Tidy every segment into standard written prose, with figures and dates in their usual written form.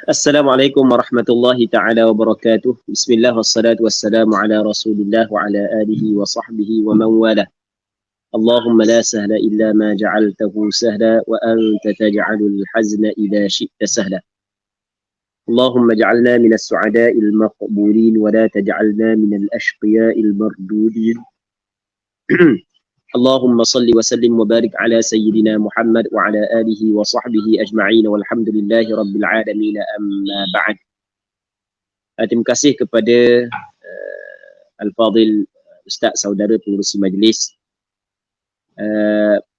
Assalamualaikum warahmatullahi ta'ala wabarakatuh. Bismillah wassalatu wassalamu ala rasulillah wa ala alihi wa sahbihi wa man wala. Allahumma la sahla illa ma ja'altahu sahla wa anta taj'alul hazna idha syi'ta sahla. Allahumma ja'alna minas su'ada'il maqbulin wa la taj'alna minal ashqiya'il mardudin. Allahumma salli wa sallim wa barik ala sayyidina Muhammad wa ala alihi wa sahbihi ajma'in walhamdulillahi rabbil alamin amma ba'd. Terima kasih kepada Al-Fadhil Ustaz Saudara Pengurusi Majlis,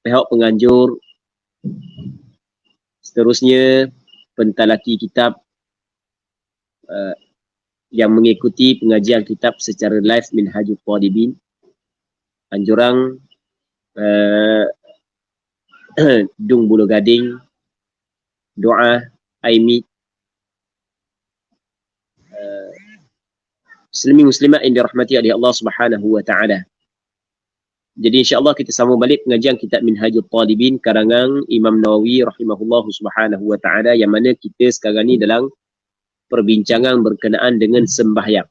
pihak penganjur, seterusnya pentalaki kitab yang mengikuti pengajian kitab secara live Minhajul Talibin, Anjurang, Dung Bulu Gading, Doa, Aimi, Muslimin Muslimat yang dirahmati oleh Allah Subhanahu wa Ta'ala. Jadi insya-Allah kita sambung balik pengajian kitab Minhajul Talibin karangan Imam Nawawi rahimahullah Subhanahu wa Ta'ala, yang mana kita sekarang ni dalam perbincangan berkenaan dengan sembahyang.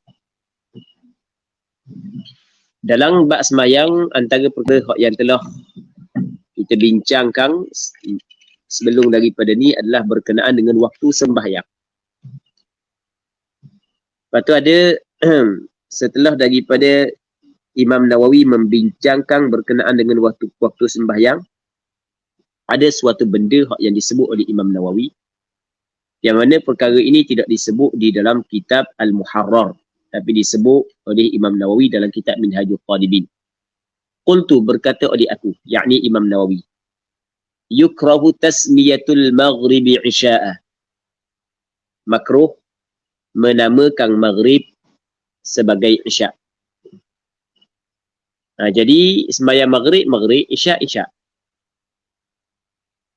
Dalam bab sembahyang, antara perkara yang telah kita bincangkan sebelum daripada ni adalah berkenaan dengan waktu sembahyang. Lepas tu ada setelah daripada Imam Nawawi membincangkan berkenaan dengan waktu sembahyang, ada suatu benda yang disebut oleh Imam Nawawi, yang mana perkara ini tidak disebut di dalam kitab Al-Muharrar, tapi disebut oleh Imam Nawawi dalam kitab Minhajul Talibin. Qultu, berkata oleh aku, yakni Imam Nawawi, yukrahu tasmiyatul maghribi isya'a. Makruh menamakan maghrib sebagai isya'. Jadi sembahyang maghrib, isya'.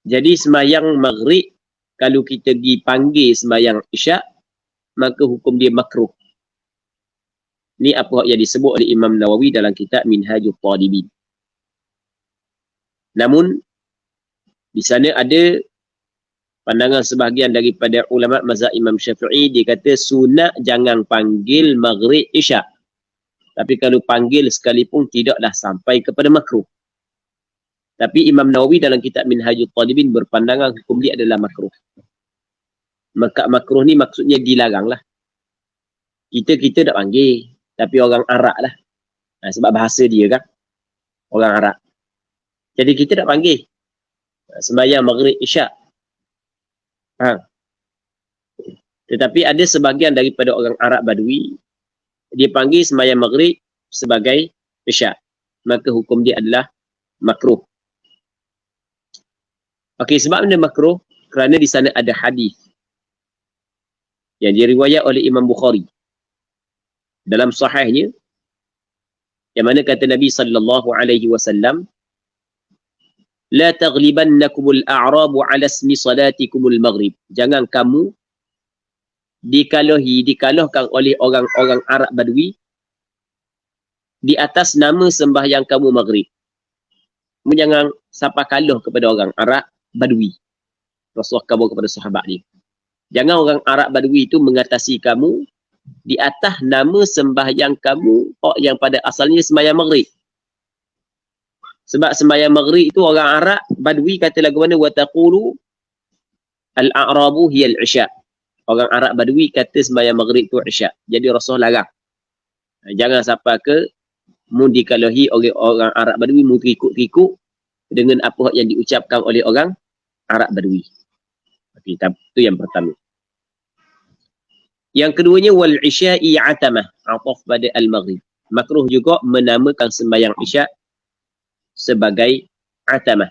Jadi sembahyang maghrib, kalau kita pergi panggil sembahyang isya', maka hukum dia makruh. Ini apa yang disebut oleh Imam Nawawi dalam kitab Minhajul Talibin. Namun di sana ada pandangan sebahagian daripada ulama mazhab Imam Syafi'i, dia kata sunat jangan panggil maghrib isya'. Tapi kalau panggil sekalipun tidaklah sampai kepada makruh. Tapi Imam Nawawi dalam kitab Minhajul Talibin berpandangan hukum dia adalah makruh. Maka makruh ni maksudnya dilarang lah. Kita tak panggil, tapi orang Arab lah. Sebab bahasa dia kan, orang Arab. Jadi kita tak panggil sembahyang maghrib isya'. Tetapi ada sebahagian daripada orang Arab Badui, dia panggil sembahyang maghrib sebagai isya', maka hukum dia adalah makruh. Okey, sebab benda makruh kerana di sana ada hadis yang diriwayat oleh Imam Bukhari dalam sahihnya, yang mana kata Nabi sallallahu alaihi wasallam, la taghlibannakumul a'rabu ala ismi salatikumul maghrib. Jangan kamu dikalahkan oleh orang-orang Arab Badui di atas nama sembahyang kamu maghrib. Kamu jangan sampai kalah kepada orang Arab Badui. Rasulullah khabar kepada sahabat dia, jangan orang Arab Badui itu mengatasi kamu di atas nama sembahyang kamu yang pada asalnya sembahyang maghrib. Sebab sembahyang maghrib itu orang Arab Badui kata lagu mana, wa taqulu al-a'rabu hiya al-isya'. Orang Arab Badui kata sembahyang maghrib itu isya'. Jadi Rasulullah larang. Jangan sampai ke mu dikalahi oleh orang Arab Badui, mu terikut dengan apa yang diucapkan oleh orang Arab Badui. Okey, itu yang pertama. Yang keduanya, wal isya'i atamah, ataf pada al-maghrib. Makruh juga menamakan sembahyang isya' sebagai atamah.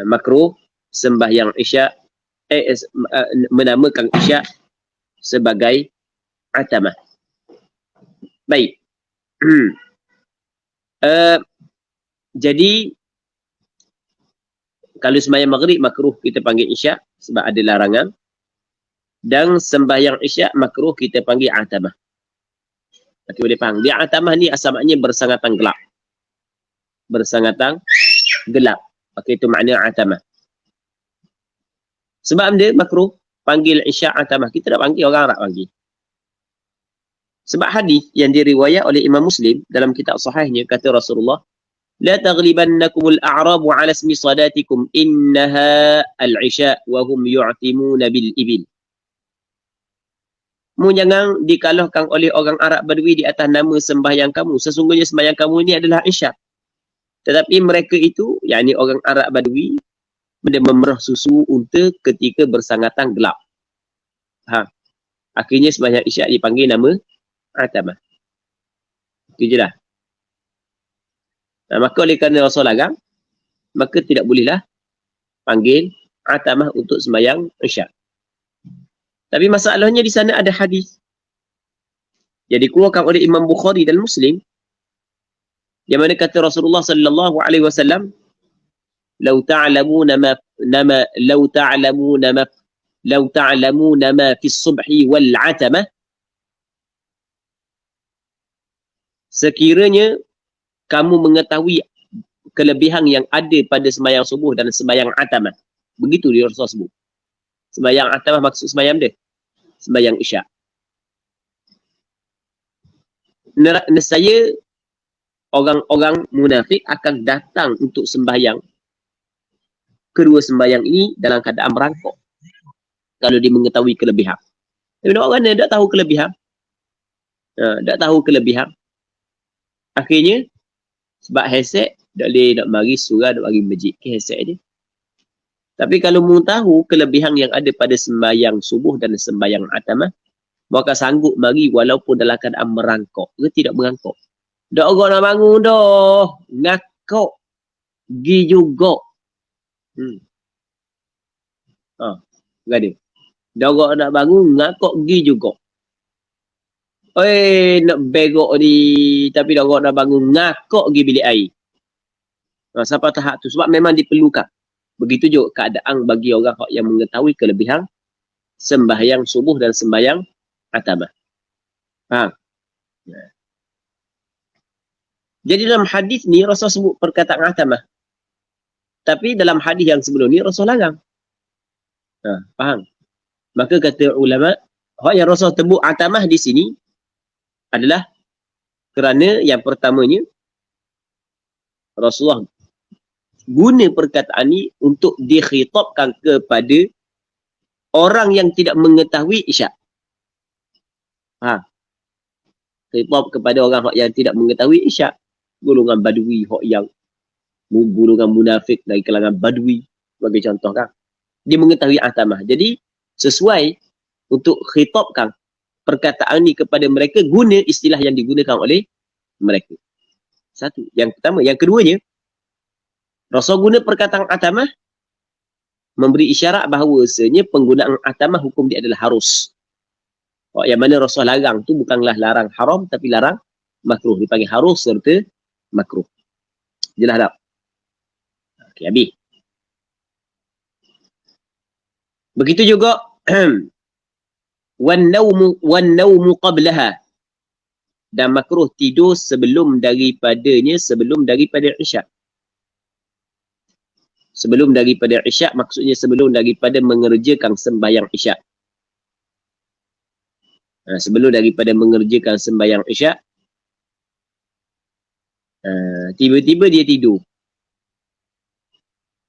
Makruh sembahyang isya' menamakan isya' sebagai atamah. Baik. Jadi kalau sembahyang maghrib makruh kita panggil isya' sebab ada larangan, dan sembahyang isya' makruh kita panggil atamah. Okey, boleh faham. Dia atamah ni asal maknanya bersangatan gelap. Bersangatan gelap. Okey, itu makna atamah. Sebab dia makruh panggil isya' atamah. Kita tak panggil, orang Arab panggil. Sebab hadis yang diriwayat oleh Imam Muslim dalam kitab sahihnya, kata Rasulullah, la taghlibannakumul a'rabu ala ismi sadatikum innaha al-isya' wa hum yu'timuna bil ibil. Mu jangan dikalahkan oleh orang Arab Badui di atas nama sembahyang kamu. Sesungguhnya sembahyang kamu ini adalah isya'. Tetapi mereka itu, yakni orang Arab Badui, memerah susu unta ketika bersangatan gelap. Akhirnya sembahyang isya' dipanggil nama atamah. Itu je lah. Maka oleh kerana Rasul larang, maka tidak bolehlah panggil atamah untuk sembahyang isya'. Tapi masalahnya di sana ada hadis yang dikeluarkan oleh Imam Bukhari dan Muslim, yang mana kata Rasulullah sallallahu alaihi wasallam, "Lau ta'lamuna ma fi as-subhi wal 'atamah." Sekiranya kamu mengetahui kelebihan yang ada pada sembahyang subuh dan sembahyang atamah. Begitu dia Rasul sebut. Sembahyang atamah maksud sembahyang dia, sembahyang isya'. Nescaya orang-orang munafik akan datang untuk sembahyang kedua sembahyang ini dalam keadaan merangkak kalau dia mengetahui kelebihan. Tapi orang mana tak tahu kelebihan, tak tahu kelebihan. Akhirnya sebab headset tak boleh nak mari surah, nak mari masjid ke headset dia. Tapi kalau mu tahu kelebihan yang ada pada sembahyang subuh dan sembahyang atamah, maka sanggup mari walaupun dalam keadaan merangkak ke tidak merangkak. Dak orang nak bangun dah, ngakak gi juga. Enggak ada. Dak orang nak bangun ngakak gi juga. Nak begok ni, tapi dak orang nak bangun ngakak gi bilik air. Sampai tahap tu sebab memang diperlukan. Begitu juga keadaan bagi orang yang mengetahui kelebihan sembahyang subuh dan sembahyang atamah. Faham? Jadi dalam hadis ni Rasul sebut perkataan atamah. Tapi dalam hadis yang sebelum ni Rasul larang. Faham? Maka kata ulama, hak yang Rasul sebut atamah di sini adalah kerana yang pertamanya Rasulullah guna perkataan ni untuk dikhitabkan kepada orang yang tidak mengetahui isyak. Khitab kepada orang yang tidak mengetahui isyak. Golongan badui, yang golongan munafik dari kalangan badui, sebagai contoh kan. Dia mengetahui atamah. Jadi sesuai untuk khitabkan perkataan ni kepada mereka, guna istilah yang digunakan oleh mereka. Satu. Yang pertama. Yang keduanya, Rasul guna perkataan atamah memberi isyarat bahawasanya penggunaan atamah hukum dia adalah harus. Yang mana Rasul larang tu bukanlah larang haram tapi larang makruh. Dipanggil harus serta makruh. Jelas tak? Okey, habis. Begitu juga wan naumu qablaha, dan makruh tidur sebelum daripada isyak. Sebelum daripada isyak maksudnya sebelum daripada mengerjakan sembahyang isyak. Sebelum daripada mengerjakan sembahyang isyak, tiba-tiba dia tidur.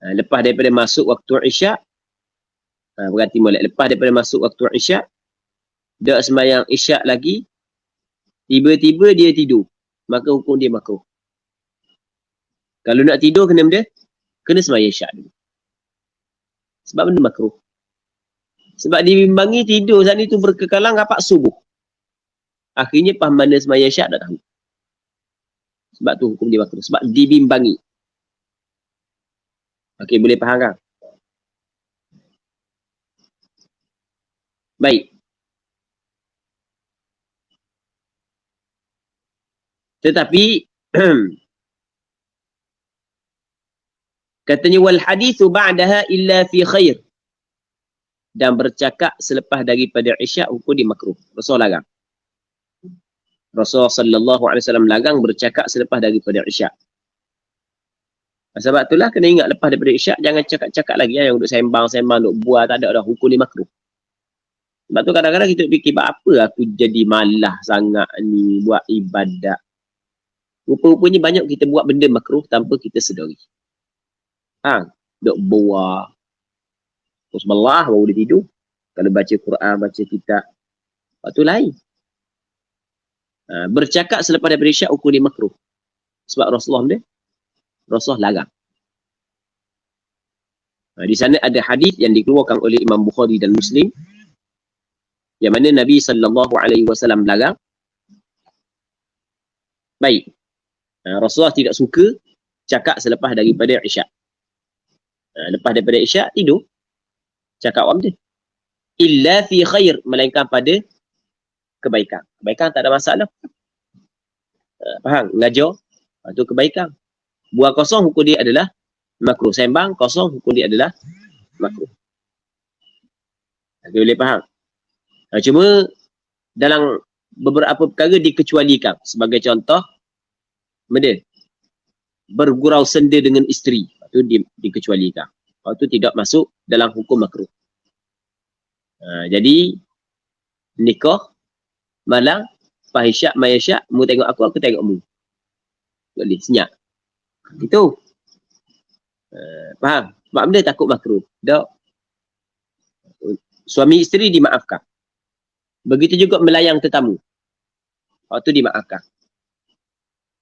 Lepas daripada masuk waktu isyak, berarti molek. Lepas daripada masuk waktu isyak, dak sembahyang isyak lagi, tiba-tiba dia tidur, maka hukum dia makruh. Kalau nak tidur kena sembahyang isyak dulu. Sebab benda makruh. Sebab dibimbangi tidur saat itu berkekalang rapat subuh. Akhirnya pas mana sembahyang isyak tak tahu. Sebab tu hukum dia makruh. Sebab dibimbangi. Okey, boleh faham kan? Baik. Tetapi katanya wal hadithu ba'daha illa fi khair, dan bercakap selepas daripada isyak hukum dia makruh. Rasul larang. Rasul sallallahu alaihi wasallam larang bercakap selepas daripada isyak. Sebab itulah kena ingat lepas daripada isyak jangan cakap-cakap lagi yang duk sembang-sembang, duk buat, tak ada dah, hukum ni makruh. Sebab tu kadang-kadang kita fikir, apa aku jadi malah sangat ni buat ibadat. Rupa-rupanya banyak kita buat benda makruh tanpa kita sedari. Duk buah. Bismillah baru boleh tidur. Kalau baca Quran, baca kitab. Lepas tu lain. Bercakap selepas daripada isyak hukum ni makruh. Sebab Rasulullah larang. Di sana ada hadis yang dikeluarkan oleh Imam Bukhari dan Muslim yang mana Nabi SAW larang. Baik. Rasulullah tidak suka cakap selepas daripada isyak. Lepas daripada isyak tidur. Cakap apa dia? Illa fi khair, melainkan pada kebaikan. Kebaikan tak ada masalah. Faham? Ngajar, itu kebaikan. Buang kosong hukum dia adalah makruh. Sembang kosong hukum dia adalah makruh. Kita boleh faham. Cuma dalam beberapa perkara dikecualikan. Sebagai contoh, benda bergurau senda dengan isteri. Itu dikecualikan. Itu tidak masuk dalam hukum makruh. Jadi nikah malam fahisyak mayasyak, mu tengok aku tengok mu. Boleh senyap. Itu. Faham? Sebab benda takut makruh. Tak. Suami isteri dimaafkan. Begitu juga melayang tetamu. Waktu dimaafkan.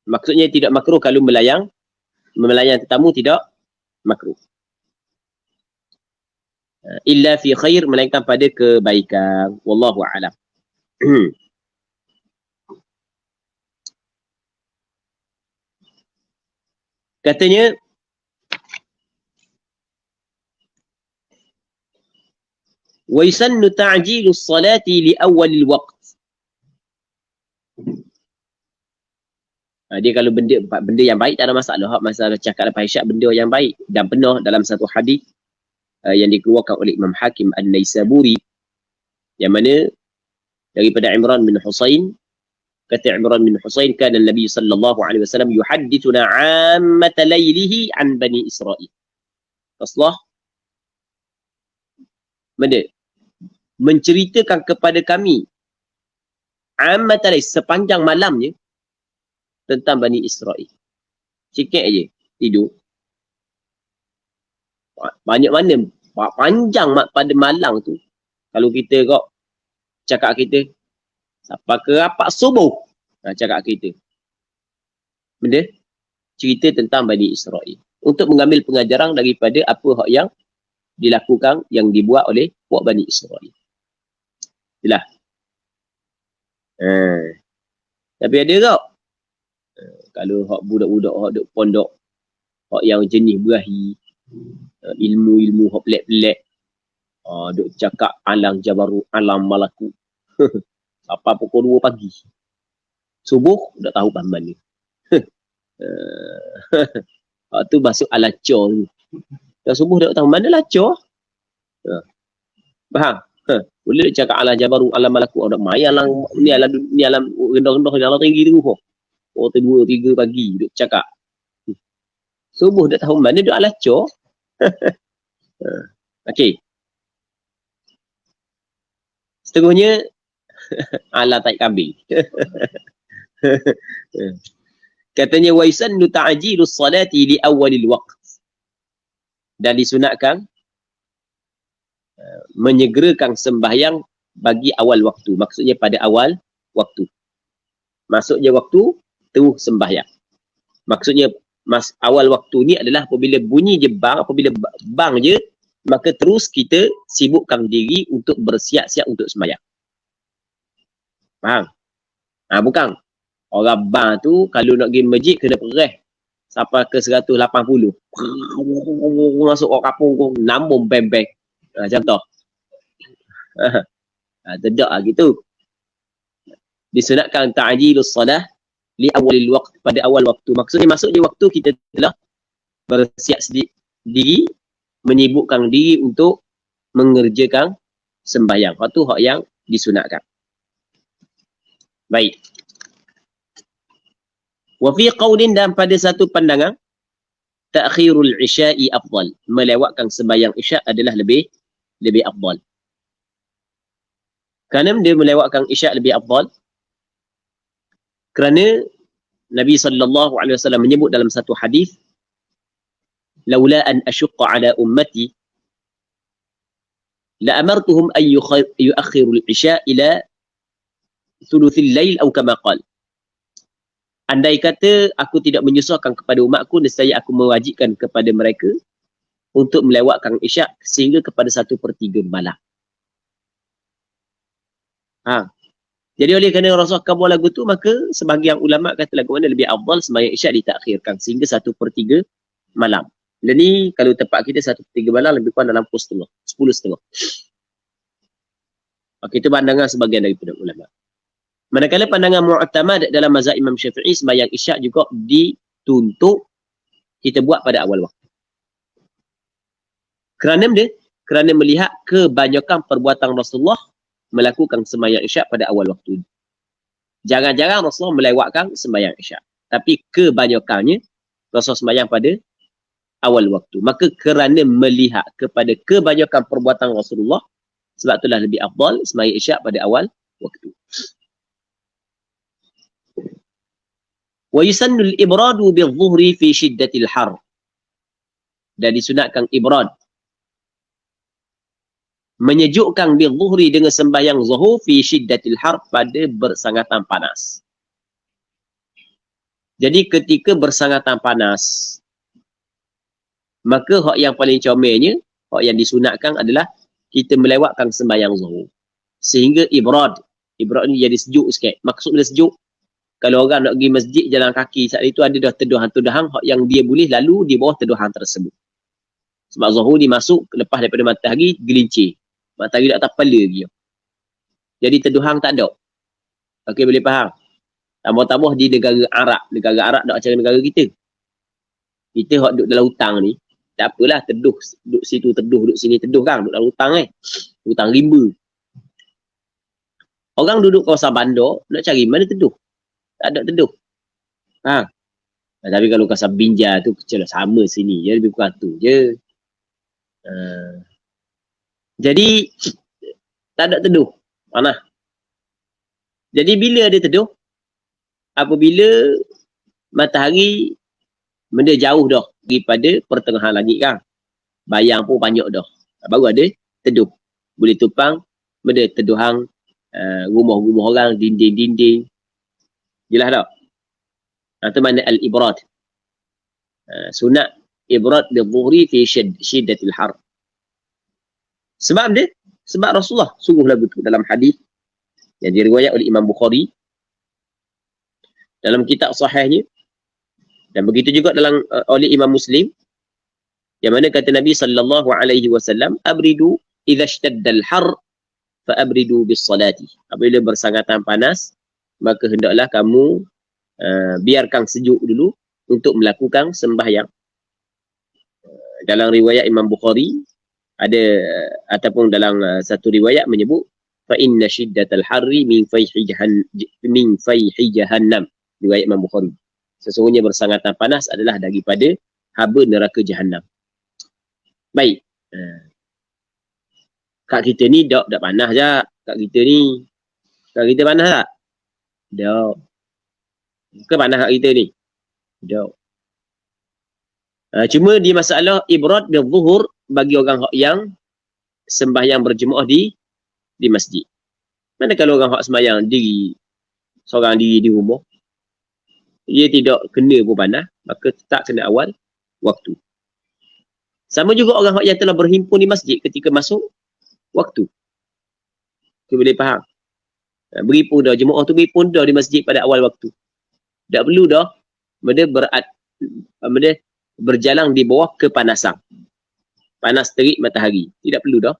Maksudnya tidak makruh kalau melayang tetamu tidak makruh. Illa fi khair, melainkan pada kebaikan. Wallahu a'lam. Katanya wa yusannu ta'jilu as-salati li awwal al-waqt. Dia kalau benda yang baik tak ada masalah. Masalah cakap lepas isyak benda yang baik. Dan penuh dalam satu hadis yang dikeluarkan oleh Imam Hakim An-Naisaburi, yang mana daripada Imran bin Husain, kata Imran bin Husain, kana Nabi sallallahu alaihi wasallam yuhaddithuna 'ammata laylihi an Bani Israil. Rasulullah menceritakan kepada kami ammata layl, sepanjang malamnya, tentang Bani Israel. Sikit aja tidur. Banyak mana panjang pada malam tu. Kalau kita kok cakap kita sampai ke rapat subuh, cakap kita benda cerita tentang Bani Israel untuk mengambil pengajaran daripada apa hak yang dilakukan, yang dibuat oleh puak Bani Israel. Itulah. Tapi ada tak kalau hak budak-budak hak duk pondok, hak yang jenis berahi, ilmu-ilmu hak pelik-pelik, duk cakap alam jabaru, alam malaku sampai pukul 2 pagi, subuh dah tahu paham ni. Tu masuk alacor ni. Dah subuh dah tahu mana lacor. Faham? Boleh cakap alam jabaru, alam malaku, ada mai alam ni, alam rendah-rendah, alam tinggi tu. Tu 2-3 pagi duk cakap. Subuh dah tahu mana duk alacor. Okey. Seterusnya ala tai kambing. Katanya wa yusannu ta'jilu as-salati li awwalil waqt. Dan disunatkan menyegerakan sembahyang bagi awal waktu. Maksudnya pada awal waktu. Masuk je waktu, terus sembahyang. Maksudnya awal waktu ni adalah apabila bunyi je bang, apabila bang je, maka terus kita sibukkan diri untuk bersiap-siap untuk sembahyang. Faham? Bukan. Orang bang tu kalau nak pergi masjid kena pereh sampai ke 180. Masuk orang kampung nambung beng-beng. Contoh. Tidak lah gitu. Disunatkan ta'jilus salah li awalil waqt, pada awal waktu. Maksudnya masuk je waktu kita telah bersiap diri, menyibukkan diri untuk mengerjakan sembahyang. Itu hak yang disunatkan. Baik. Wa fi qaulin, dan pada satu pandangan, ta'khirul isya'i afdal. Melewatkan sembahyang isya' adalah lebih afdal. Kerana dia melewatkan isya' lebih afdal? Kerana Nabi SAW menyebut dalam satu hadis, laula an asyqa ala ummati la amartuhum an yuakhiru al-isya' ila thuluthil lail atau kama qala. Andai kata aku tidak menyusahkan kepada umatku, nescaya aku mewajibkan kepada mereka untuk melewatkan isyak sehingga kepada 1/3 malam. Jadi oleh kerana Rasulullah kabur lagu tu, maka sebahagian ulama kata lagu mana lebih afdal sembahyang isyak ditakhirkan sehingga 1/3 malam. Dan ni kalau tempat kita 1/3 malam lebih kurang dalam pukul 10:30. Okey, itu pandangan sebahagian daripada ulama. Manakala pandangan mu'tamad dalam mazhab Imam Syafi'i, sembahyang isyak juga dituntut kita buat pada awal waktu. Kerana melihat kebanyakan perbuatan Rasulullah melakukan sembahyang isyak pada awal waktu. Jarang-jarang Rasulullah melewatkan sembahyang isyak. Tapi kebanyakannya Rasulullah sembahyang pada awal waktu. Maka kerana melihat kepada kebanyakan perbuatan Rasulullah, sebab itulah lebih afdal sembahyang isyak pada awal waktu. Wa yusannul ibradu bil-zuhri fi shiddatil har. Dan disunatkan ibrad, menyejukkan bil-zuhri dengan sembahyang zuhur fi shiddatil har, pada bersangatan panas. Jadi ketika bersangatan panas, maka hak yang paling comelnya, hak yang disunatkan adalah kita melewatkan sembahyang zuhur. Sehingga ibrad ni jadi sejuk sikit. Maksud dia sejuk, kalau orang nak pergi masjid jalan kaki saat itu ada dah teduhan-teduhan yang dia boleh lalu di bawah teduhan tersebut. Sebab zuhur ni masuk lepas daripada matahari gelincir. Matahari dah atas kepala dia. Jadi teduhan tak ada. Okey, boleh faham? Tambah-tambah di negara Arab. Negara Arab tak macam negara kita. Kita hak duduk dalam hutang ni, tak apalah, teduh. Duduk situ teduh, duduk sini teduh kan. Duduk dalam hutang hutang rimba. Orang duduk kawasan bandar, nak cari mana teduh. Tak ada teduh. Tapi kalau kawasan Binjai tu kecil lah, sama sini. Dia lebih kurang tu je. Jadi tak ada teduh. Mana? Jadi bila ada teduh? Apabila matahari benda jauh dah daripada pertengahan langit kan. Bayang pun banyak dah. Baru ada teduh. Boleh tupang benda teduhan rumah-rumah orang, dinding-dinding. Jelas tak? Itu makna al-ibrad. Sunat ibrad bil-zuhri fi shiddatil har. Sebab Rasulullah sungguh lagu tu dalam hadis yang diriwayat oleh Imam Bukhari dalam kitab sahihnya, dan begitu juga dalam oleh Imam Muslim, yang mana kata Nabi SAW, abridu idza ishtadda al-har fa abridu bis salati. Apabila bersangatan panas, maka hendaklah kamu biarkan sejuk dulu untuk melakukan sembahyang. Dalam riwayat Imam Bukhari ada ataupun dalam satu riwayat menyebut fa inna shiddatal harri min fayhi jahannam. Riwayat Imam Bukhari. Sesungguhnya bersangatan panas adalah daripada haba neraka Jahannam. Baik. Kat kita ni tak panas je. Kat kita panas tak? Tak. Bukan panas kat kita ni. Tak. Cuma di masalah ibrad bil zuhur bagi orang yang sembahyang berjemaah di masjid. Mana kalau orang hak sembahyang seorang diri di rumah, dia tidak kena pun panas, maka tak kena awal waktu. Sama juga orang yang telah berhimpun di masjid ketika masuk waktu. Kita boleh faham. Berhimpun dah, jemaah tu berhimpun dah di masjid pada awal waktu. Tak perlu dah berjalan di bawah kepanasan. Panas terik matahari. Tidak perlu dah.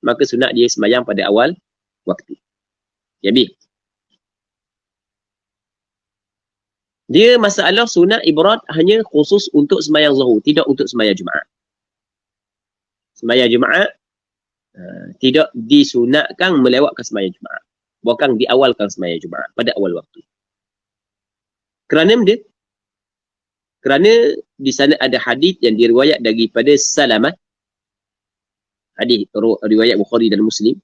Maka sunat dia sembahyang pada awal waktu. Jadi, dia masalah sunat ibrad hanya khusus untuk sembahyang zuhur, tidak untuk sembahyang Jumaat. Sembahyang Jumaat tidak disunatkan melewatkan sembahyang Jumaat. Bukan diawalkan sembahyang Jumaat pada awal waktu. Kerana dia Kerana di sana ada hadis yang diriwayat daripada Salamah, hadis riwayat Bukhari dan Muslim,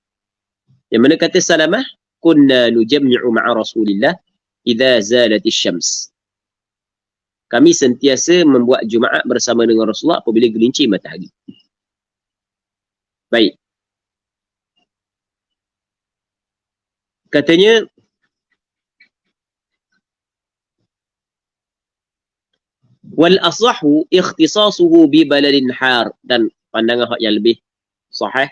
yang mana kata Salamah, kunna nujammi'u ma'a Rasulillah idza zalatis syams. Kami sentiasa membuat Jumaat bersama dengan Rasulullah apabila gelincir matahari. Baik. Katanya, wal asahhu ikhtisasuhu bi baladin har, dan pandangan yang lebih sahih,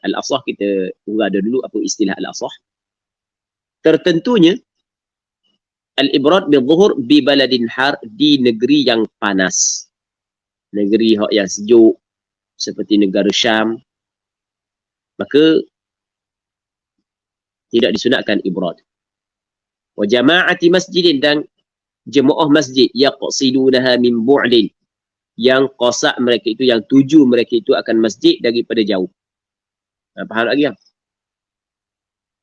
al asah kita uraikan dulu apa istilah al asah. Tertentunya al ibrat bil zuhur bi baladin har, di negeri yang panas, negeri yang sejuk seperti negara Syam, maka tidak disunatkan ibrat. Wa jama'ati masjidin, dan jemaah masjid yaqsidunaha min bu'lin, yang qasak mereka itu, yang tuju mereka itu akan masjid daripada jauh. Faham lagi tak?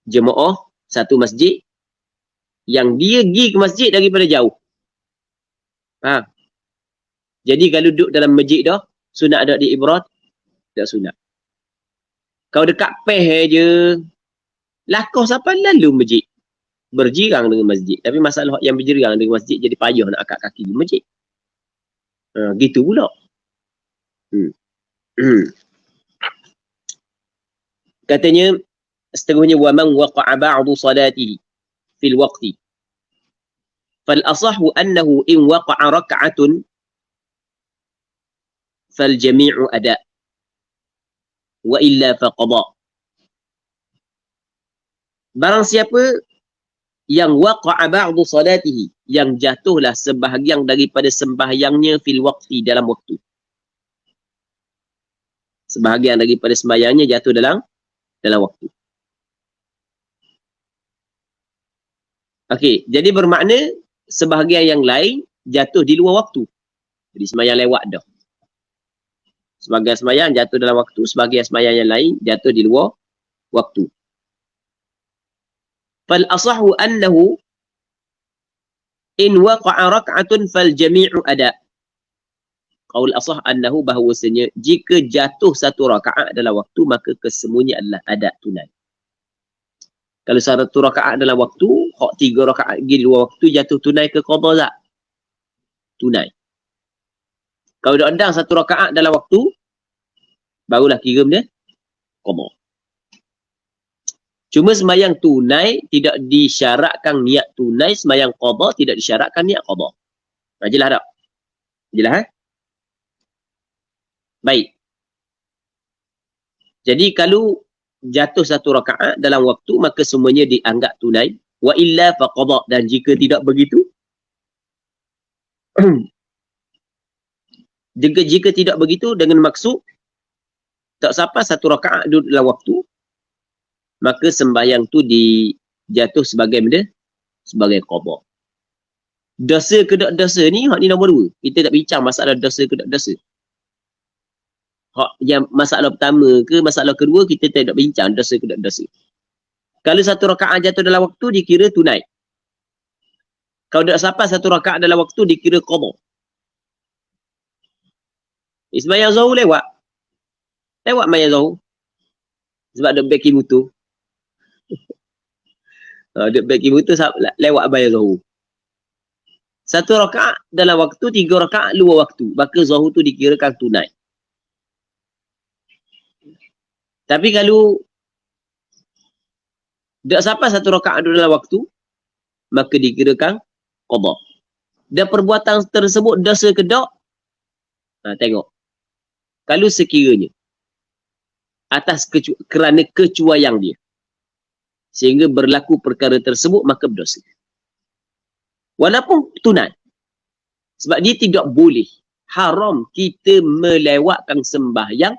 Jemaah satu masjid yang dia pergi ke masjid daripada jauh. Jadi kalau duduk dalam masjid dah, sunat ada di ibrat? Tak sunat. Kau dekat peh je, lakau siapa lalu masjid? Berjirang dengan masjid. Tapi masalah yang berjirang dengan masjid jadi payah nak angkat kaki di masjid. Gitu pula. Katanya, seterusnya, wa man waqa'a ba'du salatihi fil waqti fal asahhu annahu in waqa'a rak'atun fal jami'u ada wa illa faqada. Barang siapa yang waqa'a ba'du salatihi, yang jatuhlah sebahagian daripada sembahyangnya fil waqti, dalam waktu. Sebahagian daripada sembahyangnya jatuh dalam waktu. Okey, jadi bermakna sebahagian yang lain jatuh di luar waktu. Jadi sembahyang lewat dah. Sebahagian sembahyang jatuh dalam waktu, sebahagian sembahyang yang lain jatuh di luar waktu. Fal asahhu annahu in waqa'a rak'atun fal jami'u ada. Qaul asah annahu, bahawasanya jika jatuh satu rakaat dalam waktu, maka kesemuanya adalah ada, tunai. Kalau satu rakaat dalam waktu, hak 3 rakaat lagi di luar waktu, jatuh tunai ke qada tak? Tunai. Kalau dah endang satu rakaat dalam waktu, barulah kira benda qada. Cuma sembahyang tunai tidak disyaratkan niat tunai, sembahyang qada tidak disyaratkan niat qada. Jelas tak? Jelas? Baik. Jadi kalau jatuh satu rakaat dalam waktu, maka semuanya dianggap tunai. Wa illa faqada, dan jika tidak begitu, jika tidak begitu dengan maksud tak sampai satu rakaat duduk dalam waktu, maka sembahyang tu dijatuh sebagai benda, sebagai qada. Dosa ke tak dosa ni, hak ni nombor 2. Kita tak bincang masalah dosa ke tak dosa. Hak yang masalah pertama ke masalah kedua, kita tidak bincang dosa ke tak dosa. Kalau satu rakaat jatuh dalam waktu, dikira tunai. Kalau tak sampai satu rakaat dalam waktu, dikira qada. Sembahyang zuhur lewat. Lewat sembahyang zuhur. Sebab ada beki mutu. Ada beki mutu lewat sembahyang zuhur. Satu rakaat dalam waktu, 3 rakaat luar waktu. Maka zuhur tu dikirakan tunai. Tapi kalau tak sampai satu rakaat dalam waktu, maka dikirakan qada. Dan perbuatan tersebut dosa ke tak? Tengok. Kalau sekiranya atas kerana kecuaian dia sehingga berlaku perkara tersebut, maka berdosa. Walaupun tunai. Sebab dia tidak boleh, haram kita melewatkan sembahyang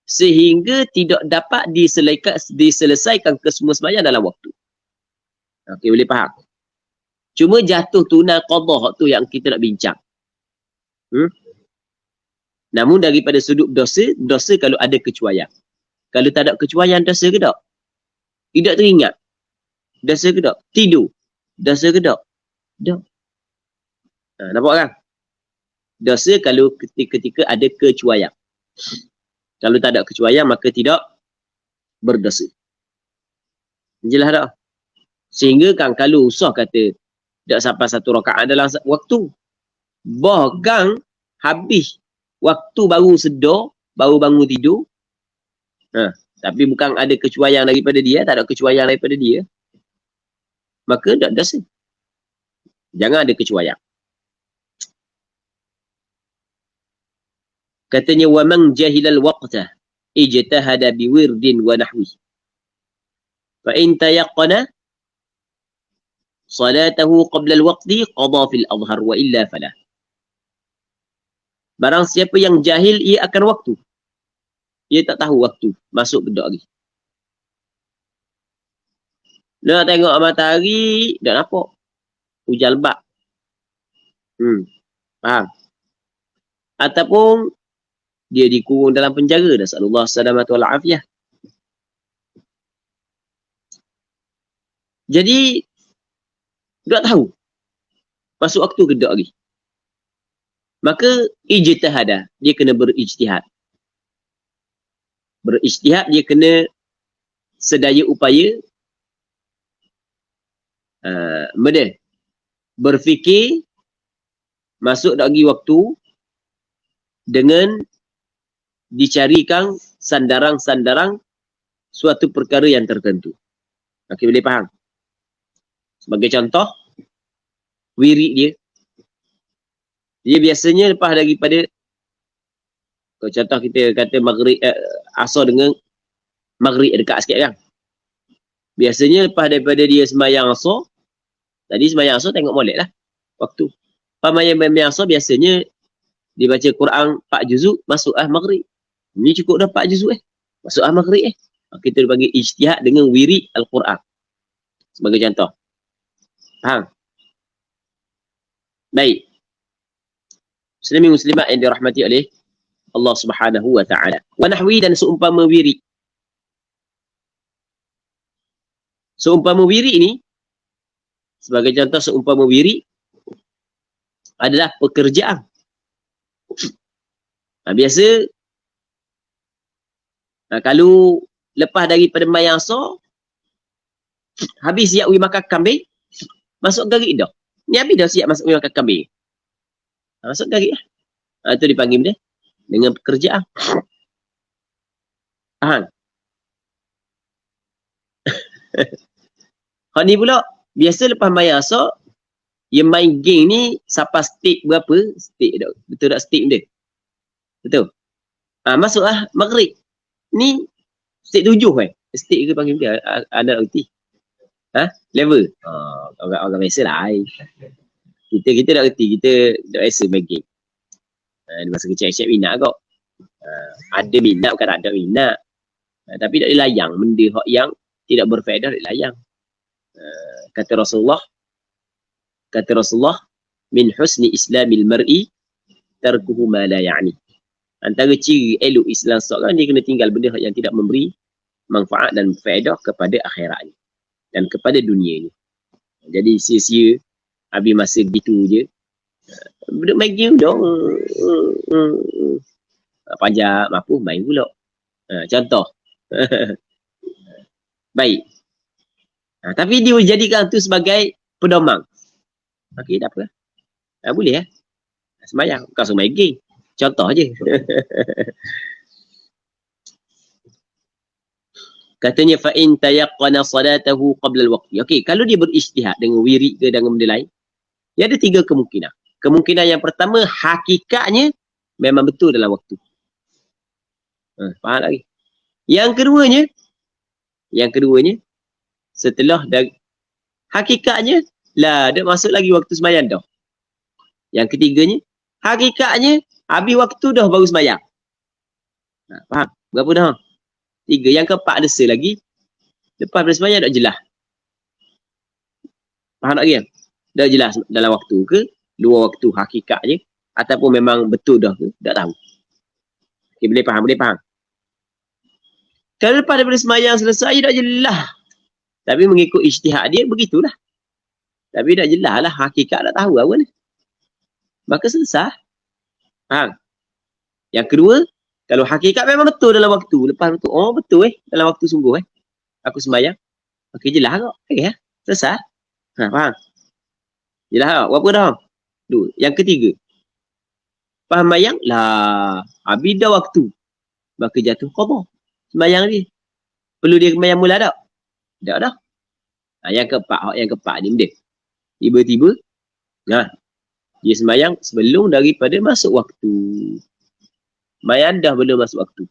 sehingga tidak dapat diselesaikan kesemua sembahyang dalam waktu. Okey, boleh faham? Cuma jatuh tunai qada tu yang kita nak bincang. Namun daripada sudut dosa kalau ada kecuaian. Kalau tak ada kecuaian, dosa ke tak? Tidak teringat. Dosa ke tak? Tidur. Dosa ke tak? Tak. Nampak kan? Dosa kalau ketika ada kecuaian. Kalau tak ada kecuaian, maka tidak berdosa. Jelas tak? Sehingga kan kalau usah kata tak sampai 1 rakaat dalam waktu. Bahkan habis waktu baru sedar, baru bangun tidur. Tapi bukan ada kecuaian daripada dia, tak ada kecuaian daripada dia. Maka tak dosa. Jangan ada kecuaian. Katanya wa man jahilal waqta ijtahada biwirdin wa nahwi. Fa in tayaqqana salatahu qabla al-waqti qada fil adhhar wa illa falah. Barang siapa yang jahil ia akan waktu. Dia tak tahu waktu masuk ke lagi. Nak tengok matahari tak nampak. Hujan lebat. Faham? Ataupun dia dikurung dalam penjara. Nasallallahu salamatu wal afiyah. Jadi tak tahu masuk waktu ke tak lagi. Maka ijtihada, dia kena berijtihad. Berijtihad dia kena sedaya upaya berfikir masuk tak lagi waktu dengan dicarikan sandarang-sandarang suatu perkara yang tertentu. Okey, boleh faham? Sebagai contoh, wirid dia. Dia biasanya lepas daripada, contoh kita kata maghrib, asar dengan maghrib dekat sikit kan. Biasanya lepas daripada dia sembahyang asar, tadi sembahyang asar tengok molek lah waktu. Sembahyang asar biasanya dia baca Quran 4 juzuk, masuk maghrib. Ini cukup dah 4 juzuk masuk maghrib Kita panggil ijtihad dengan wirid Al-Quran. Sebagai contoh. Faham? Baik. Muslimin muslimat yang dirahmati oleh Allah Subhanahu wa taala. Wa nahwi, dan seumpama wirid. Seumpama wirid ini, sebagai contoh, seumpama wirid adalah pekerjaan. Biasa kalau lepas daripada sembahyang asar, habis siap pergi makan kambing, masuk garik dah. Ni habis dah siap masuk pergi makan kambing. Masuk garik lah. Itu dipanggil dia dengan pekerjaan. Faham? Hak ni pula, biasa lepas sembahyang asar, yang main game ni sampai stake berapa? Stake dah. Betul tak stake dia? Betul? Masuklah maghrib. Ni stake 7 Stake ke panggil dia? Anak reti. Level. Orang biasa lah. Kita tak reti. Kita tak biasa main game. Di masa kecil-kecil minat kok. Ada minat, bukan ada minat. Tapi tak dilayang. Benda yang tidak berfaedah tak dilayang. Kata Rasulullah, min husni islamil mar'i tarkuhu ma la ya'ni. Antara ciri elok Islam seorang, dia kena tinggal benda yang tidak memberi manfaat dan faedah kepada akhirat ni dan kepada dunia ni. Jadi sia-sia habis masa gitu je. Duduk main game dong. Panjang mampu main pula. Contoh. Baik. Tapi dia jadikan tu sebagai pedoman. Okey, tak apa. Boleh sembahyang. Bukan semua main game. Contoh je. Katanya fa in tayaqqana salatahu qabla al-waqti. Okey, kalau dia berijtihad dengan wirid ke dengan benda lain, dia ada 3 kemungkinan. Kemungkinan yang pertama, hakikatnya memang betul dalam waktu. Faham lagi? Yang keduanya, setelah dari hakikatnya lah dah masuk lagi waktu sembahyang dah. Yang ketiganya, hakikatnya habis waktu dah baru sembahyang. Faham? Berapa dah? 3. Yang keempat ada lagi. Lepas pada sembahyang tak jelas. Faham tak lagi? Dah jelas dalam waktu ke? Luar waktu hakikatnya. Ataupun memang betul dah ke? Tak tahu. Okay, boleh faham? Kalau lepas daripada sembahyang selesai, tak jelas. Tapi mengikut ijtihad dia, begitulah. Tapi tak jelas lah. Hakikat tak tahu apa ni. Maka selesai. Faham? Yang kedua, kalau hakikat memang betul dalam waktu. Lepas tu, oh betul dalam waktu sungguh aku sembahyang. Okey, jelas kok. Ya, selesai. Faham? Jelas tak? Berapa dah? Dua. Yang ketiga, faham sembahyang? Lah, habis dah waktu. Maka jatuh qada. Sembahyang dia. Perlu dia sembahyang mula tak? Tak dah. Yang keempat ni dia. Tiba-tiba, dia sembahyang sebelum daripada masuk waktu. Sembahyang dah belum masuk waktu.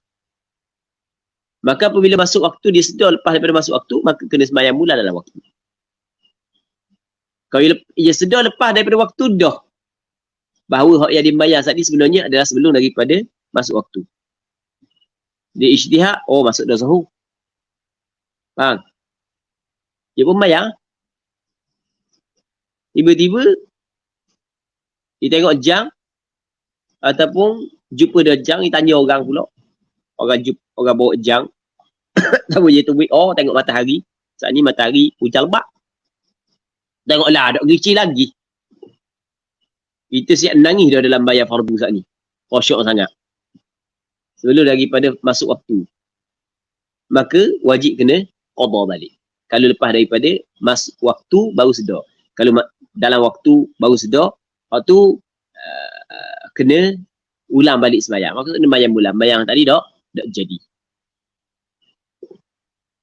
Maka apabila masuk waktu, dia sedar lepas daripada masuk waktu, maka kena sembahyang mula dalam waktu. Kalau dia sedar lepas daripada waktu, dah. Bahawa hak yang dibayar saat ni sebenarnya adalah sebelum daripada masuk waktu. Dia ijtihad, oh masuk dah sahur. Faham? Dia pun bayar. Tiba-tiba, dia tengok jam, ataupun jumpa dah jam, dia tanya orang pula. Orang bawa jam. Sama je tu, oh tengok matahari. Saat ni matahari hujan lebat. Tengoklah, ada gerici lagi. Kita siap nangis dah dalam bayar fardu saat ni. Khusyuk sangat. Sebelum daripada masuk waktu. Maka wajib kena qada balik. Kalau lepas daripada masuk waktu baru sedar. Kalau dalam waktu baru sedar, waktu kena ulang balik sembahyang. Maksudnya sembahyang bulan. Sembahyang tadi tak jadi.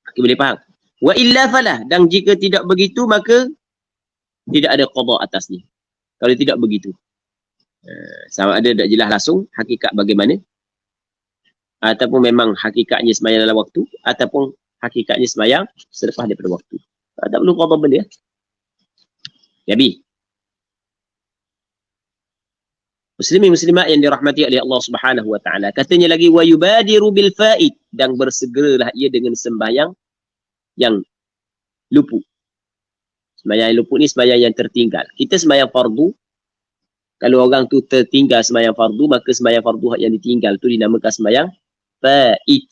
Okay, boleh faham? Wa illa falah. Dan jika tidak begitu, maka tidak ada qada atasnya. Kalau tidak begitu. Sama ada tak jelas langsung hakikat bagaimana. Ataupun memang hakikatnya sembahyang dalam waktu. Ataupun hakikatnya sembahyang selepas daripada waktu. Tak perlu qada benda. Jadi, muslimin muslimat yang dirahmati oleh Allah Subhanahu wa taala. Katanya lagi wa yubadiru bil faid, dan bersegeralah ia dengan sembahyang yang luput. Sembahyang yang luput ni sembahyang yang tertinggal. Kita sembahyang fardu, kalau orang tu tertinggal sembahyang fardu, maka sembahyang fardu yang ditinggal tu dinamakan sembahyang faid.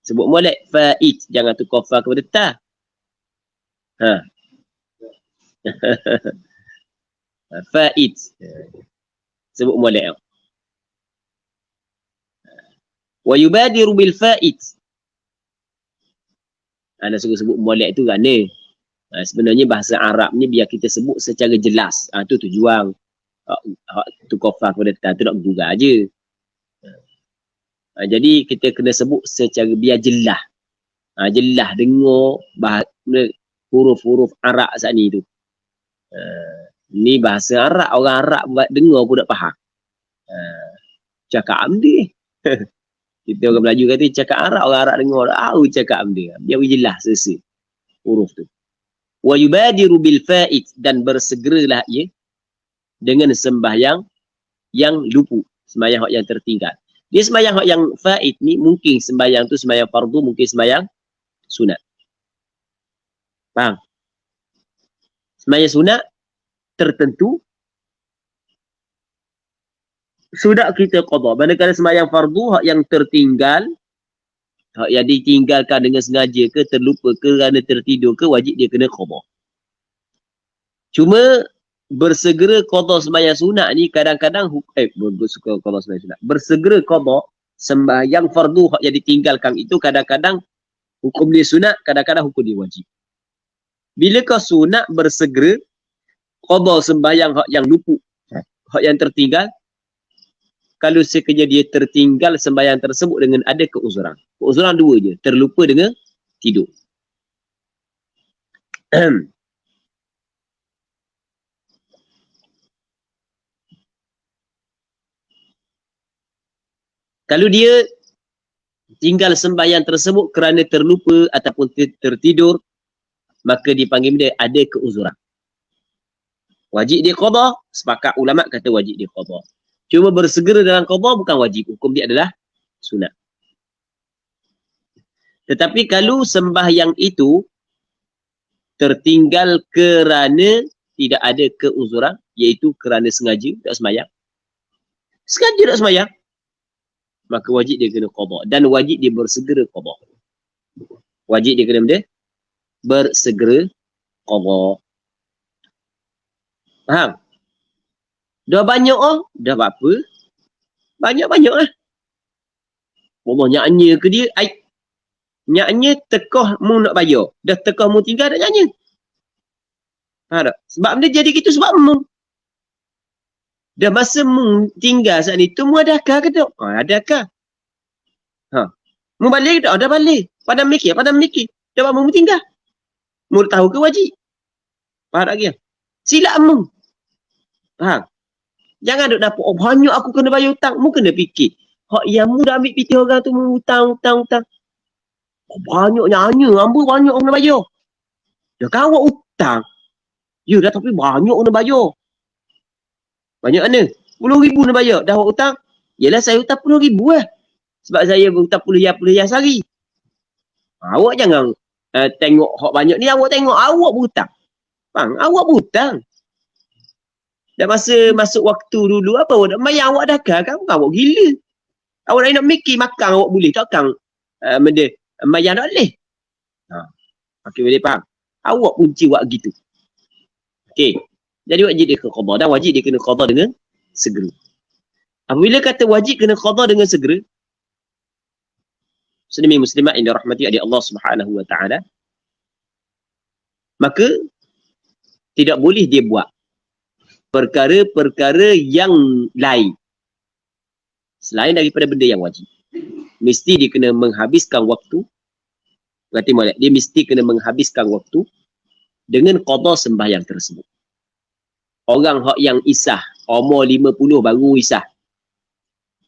Sebut molek faid, jangan tukar fa kepada ta. Faid. Sebut molek. Wa yubadiru bil faid. Anda suka sebut molek tu kan ni. Sebenarnya bahasa Arab ni biar kita sebut secara jelas. Tu tujuan. Tu kofar kepada ta tu nak bergurau je. Jadi kita kena sebut secara biar jelas. Jelas dengar huruf-huruf Arab saat ni tu. Ni bahasa Arab, orang Arab buat dengar pun tak faham. Cakap amdi. Kita orang Melayu kata cakap Arab, orang Arab dengar tahu cakap amdi. Biar jelas selesai huruf tu. Wa yubadiru bil faid, dan bersegeralah ia dengan sembahyang yang luput, sembahyang yang tertinggal. Dia sembahyang yang faid ni mungkin sembahyang tu sembahyang fardu, mungkin sembahyang sunat. Faham? Sembahyang sunat tertentu sudah kita qada. Manakala sembahyang fardu yang tertinggal, yang ditinggalkan dengan sengaja ke, terlupa ke, kerana tertidur ke, wajib dia kena qada. Cuma bersegera qada sembahyang sunat ni kadang-kadang bersegera qada sembahyang sunat. Bersegera qada sembahyang fardu yang ditinggalkan itu kadang-kadang hukum dia sunat, kadang-kadang hukum dia wajib. Bila kau sunat bersegera qada sembahyang yang luput, hak yang tertinggal, kalau sekiranya dia tertinggal sembahyang tersebut dengan ada keuzuran. Keuzuran dua je, terlupa dengan tidur. Kalau dia tinggal sembahyang tersebut kerana terlupa ataupun tertidur, maka dipanggil dia ada keuzuran. Wajib dia qada, sepakat ulama kata wajib dia qada. Cuma bersegera dalam qada bukan wajib, hukum dia adalah sunat. Tetapi kalau sembahyang itu tertinggal kerana tidak ada keuzuran, iaitu kerana sengaja tak sembahyang. Sengaja tak sembahyang, maka wajib dia kena qada, dan wajib dia bersegera qada. Wajib dia kena bersegera qada. Faham? Dah banyak dah apa? Banyak-banyak lah. Allah nyanyi ke dia, nyanyi tekah mu nak bayar. Dah tekah mu tinggal dah nyanyi. Faham tak? Sebab dia jadi gitu sebab mu. Dah masa mu tinggal saat ni tu mu adakah ke tak? Adakah? Mu balik ke tak? Dah balik. Padam mikir. Dah buat mu tinggal. Mu tahu ke wajib? Faham tak dia? Silap mu. Faham? Jangan duk dapat, banyak aku kena bayar hutang. Mu kena fikir. Hak yang mu dah ambil piti orang tu mu hutang. Banyak nyanyi. Ambil banyak kena bayar. Dah kawak hutang. Ya dah tapi banyak kena bayar. Banyak mana? 10,000 nak bayar. Dah awak hutang? Yelah saya hutang 10,000 lah. Sebab saya hutang 10 sehari. Awak jangan tengok hak banyak ni. Awak tengok awak berhutang. Bang, awak berhutang. Dah masa masuk waktu dulu apa awak nak bayar awak dah kan? Awak gila. Awak nak mikir makan awak boleh. Takkan benda bayar tak boleh. Okey, boleh faham? Awak punci buat gitu. Okey. Jadi wajib dia kena qada. Dan wajib dia kena qada dengan segera. Apabila kata wajib kena qada dengan segera, muslimin muslimat yang dirahmati oleh Allah Subhanahu wa taala, maka tidak boleh dia buat perkara-perkara yang lain selain daripada benda yang wajib. Mesti dia kena menghabiskan waktu. Berarti molek, dia mesti kena menghabiskan waktu dengan qada sembahyang tersebut. Orang hak yang isah, umur 50 baru isah.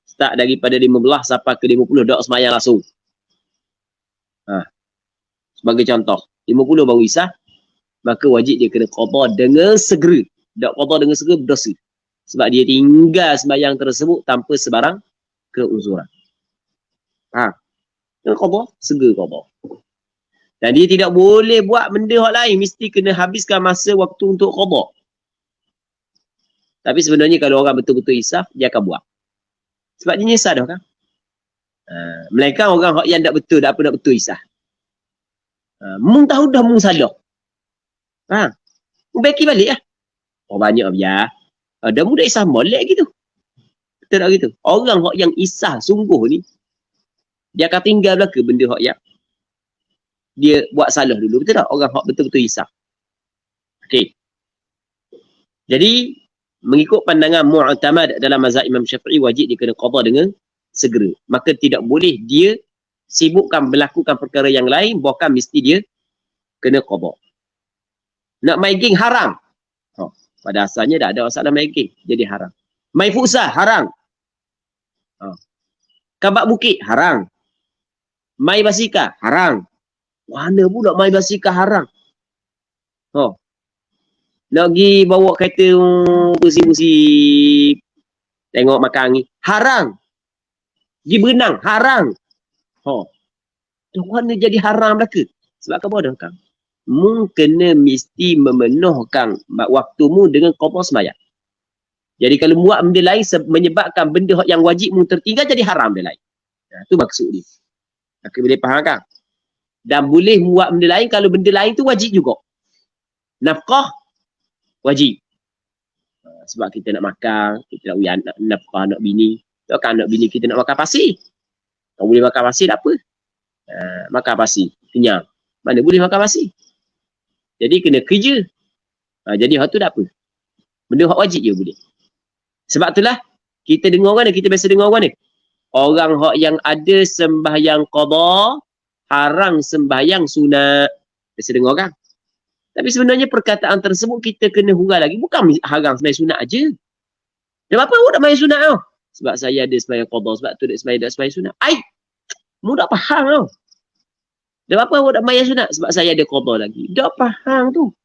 Start daripada 15 sampai ke 50 dak sembahyang langsung. Sebagai contoh, 50 baru isah, maka wajib dia kena qada dengan segera. Dak qada dengan segera berdosa. Sebab dia tinggal sembahyang tersebut tanpa sebarang keuzuran. Kena qada, segera qada. Dan dia tidak boleh buat benda hak lain, mesti kena habiskan masa waktu untuk qada. Tapi sebenarnya kalau orang betul-betul isaf, dia akan buat. Sebab dia nyesal dah kan. Melainkan orang yang tak betul, tak apa nak betul isaf. Mung tahu dah mung salah. Mung baiki balik lah. Banyak biar. Dah mu dah isaf molek gitu. Betul tak gitu? Orang yang isaf sungguh ni, dia akan tinggal belaka benda yang dia buat salah dulu. Betul tak? Orang betul-betul isaf. Okey. Jadi, mengikut pandangan mu'tamad dalam mazhab Imam Syafi'i, wajib dia kena qada dengan segera. Maka tidak boleh dia sibukkan melakukan perkara yang lain, bahkan mesti dia kena qada. Nak main game haram. Pada asalnya dah ada masalah main game, jadi haram. Main futsal haram. Kabak bukit haram. Main basikal haram. Mana pula main basikal haram? Nak pergi bawa kereta pusing-pusing tengok makan angin haram. Pergi berenang haram. Mana jadi haram belaka? Sebab apa dah kan? Mu kena mesti memenuhkan waktumu dengan qada sembahyang. Jadi kalau buat benda lain menyebabkan benda yang wajib mu tertinggal, jadi haram dia lain. Itu maksud dia. Aku boleh faham kan? Dan boleh buat benda lain kalau benda lain tu wajib juga. Nafkah wajib. Sebab kita nak makan, kita nak uyan, nak nafkah anak bini. Kan anak bini kita nak makan pasir. Kalau boleh makan pasir tak apa. Makan pasir, kenyang. Mana boleh makan pasir. Jadi kena kerja. Jadi hak tu tak apa. Benda hak wajib je boleh. Sebab itulah kita dengar orang ni, kita biasa dengar orang ni. Orang hak yang ada sembahyang qada, haram sembahyang sunat. Biasa dengar kan? Tapi sebenarnya perkataan tersebut kita kena hurai lagi. Bukan haram sembahyang sunat aja. Dan apa awak nak sembahyang sunat tau? Sebab saya ada sembahyang qada, sebab tu nak sembahyang sunat. Mu tak faham tau. Dan apa awak nak sembahyang sunat? Sebab saya ada qada lagi. Tak faham tu.